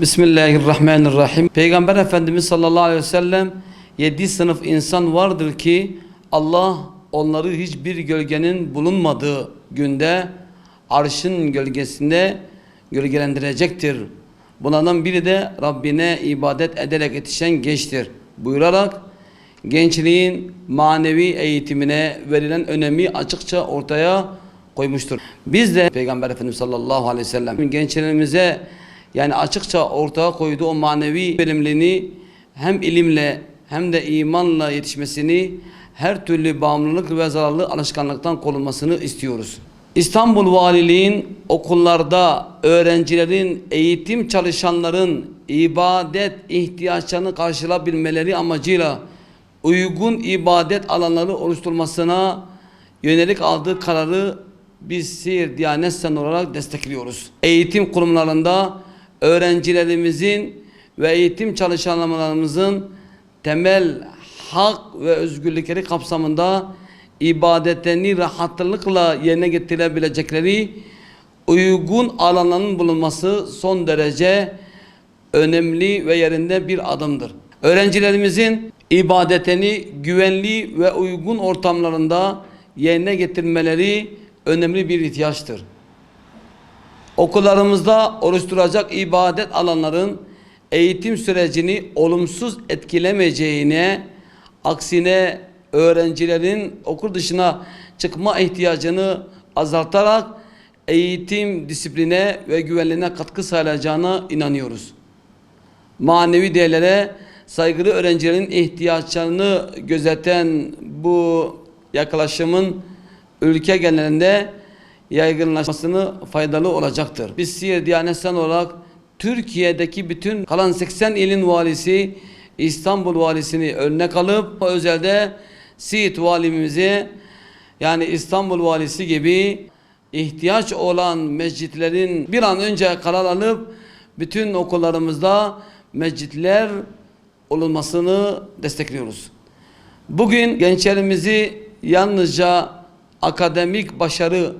Bismillahirrahmanirrahim. Peygamber Efendimiz sallallahu aleyhi ve sellem 7 sınıf insan vardır ki Allah onları hiçbir gölgenin bulunmadığı günde arşın gölgesinde gölgelendirecektir. Bunlardan biri de Rabbine ibadet ederek yetişen gençtir buyurarak gençliğin manevi eğitimine verilen önemi açıkça ortaya koymuştur. Biz de Peygamber Efendimiz sallallahu aleyhi ve sellem gençlerimize yani açıkça ortaya koyduğu o manevi verimliliğini hem ilimle hem de imanla yetişmesini, her türlü bağımlılık ve zararlı alışkanlıktan korunmasını istiyoruz. İstanbul Valiliğin okullarda öğrencilerin, eğitim çalışanların ibadet ihtiyaçlarını karşılayabilmeleri amacıyla uygun ibadet alanları oluşturmasına yönelik aldığı kararı biz Siirt Diyanet Sen olarak destekliyoruz. Eğitim kurumlarında öğrencilerimizin ve eğitim çalışanlarımızın temel hak ve özgürlükleri kapsamında ibadetlerini rahatlıkla yerine getirebilecekleri uygun alanların bulunması son derece önemli ve yerinde bir adımdır. Öğrencilerimizin ibadetini güvenli ve uygun ortamlarında yerine getirmeleri önemli bir ihtiyaçtır. Okullarımızda oluşturacak ibadet alanların eğitim sürecini olumsuz etkilemeyeceğine, aksine öğrencilerin okul dışına çıkma ihtiyacını azaltarak eğitim disipline ve güvenliğine katkı sağlayacağına inanıyoruz. Manevi değerlere saygılı öğrencilerin ihtiyaçlarını gözeten bu yaklaşımın ülke genelinde yaygınlaşmasını faydalı olacaktır. Biz Siirt Diyanet Sen olarak Türkiye'deki bütün kalan 80 ilin valisi İstanbul valisini örnek alıp özelde Siirt valimizi yani İstanbul valisi gibi ihtiyaç olan mescitlerin bir an önce karar alıp bütün okullarımızda mescitler olunmasını destekliyoruz. Bugün gençlerimizi yalnızca akademik başarı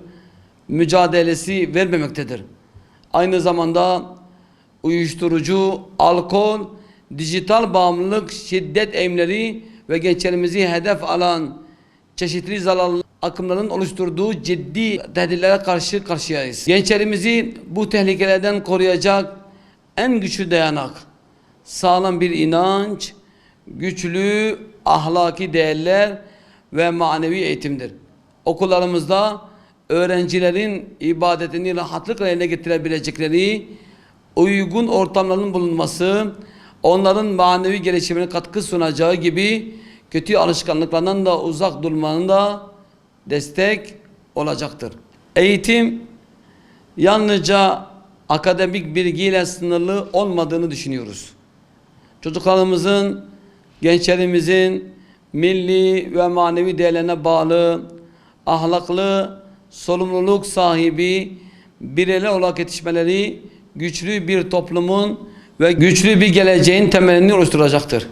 mücadelesi vermemektedir. Aynı zamanda uyuşturucu, alkol, dijital bağımlılık, şiddet eğilimleri ve gençlerimizi hedef alan çeşitli zararlı akımların oluşturduğu ciddi tehditlere karşı karşıyayız. Gençlerimizi bu tehlikelerden koruyacak en güçlü dayanak, sağlam bir inanç, güçlü ahlaki değerler ve manevi eğitimdir. Okullarımızda öğrencilerin ibadetini rahatlıkla yerine getirebilecekleri uygun ortamların bulunması, onların manevi gelişimine katkı sunacağı gibi kötü alışkanlıklardan da uzak durmanın da destek olacaktır. Eğitim yalnızca akademik bilgiyle sınırlı olmadığını düşünüyoruz. Çocuklarımızın, gençlerimizin milli ve manevi değerlerine bağlı, ahlaklı, sorumluluk sahibi bireyler olarak yetişmeleri güçlü bir toplumun ve güçlü bir geleceğin temelini oluşturacaktır.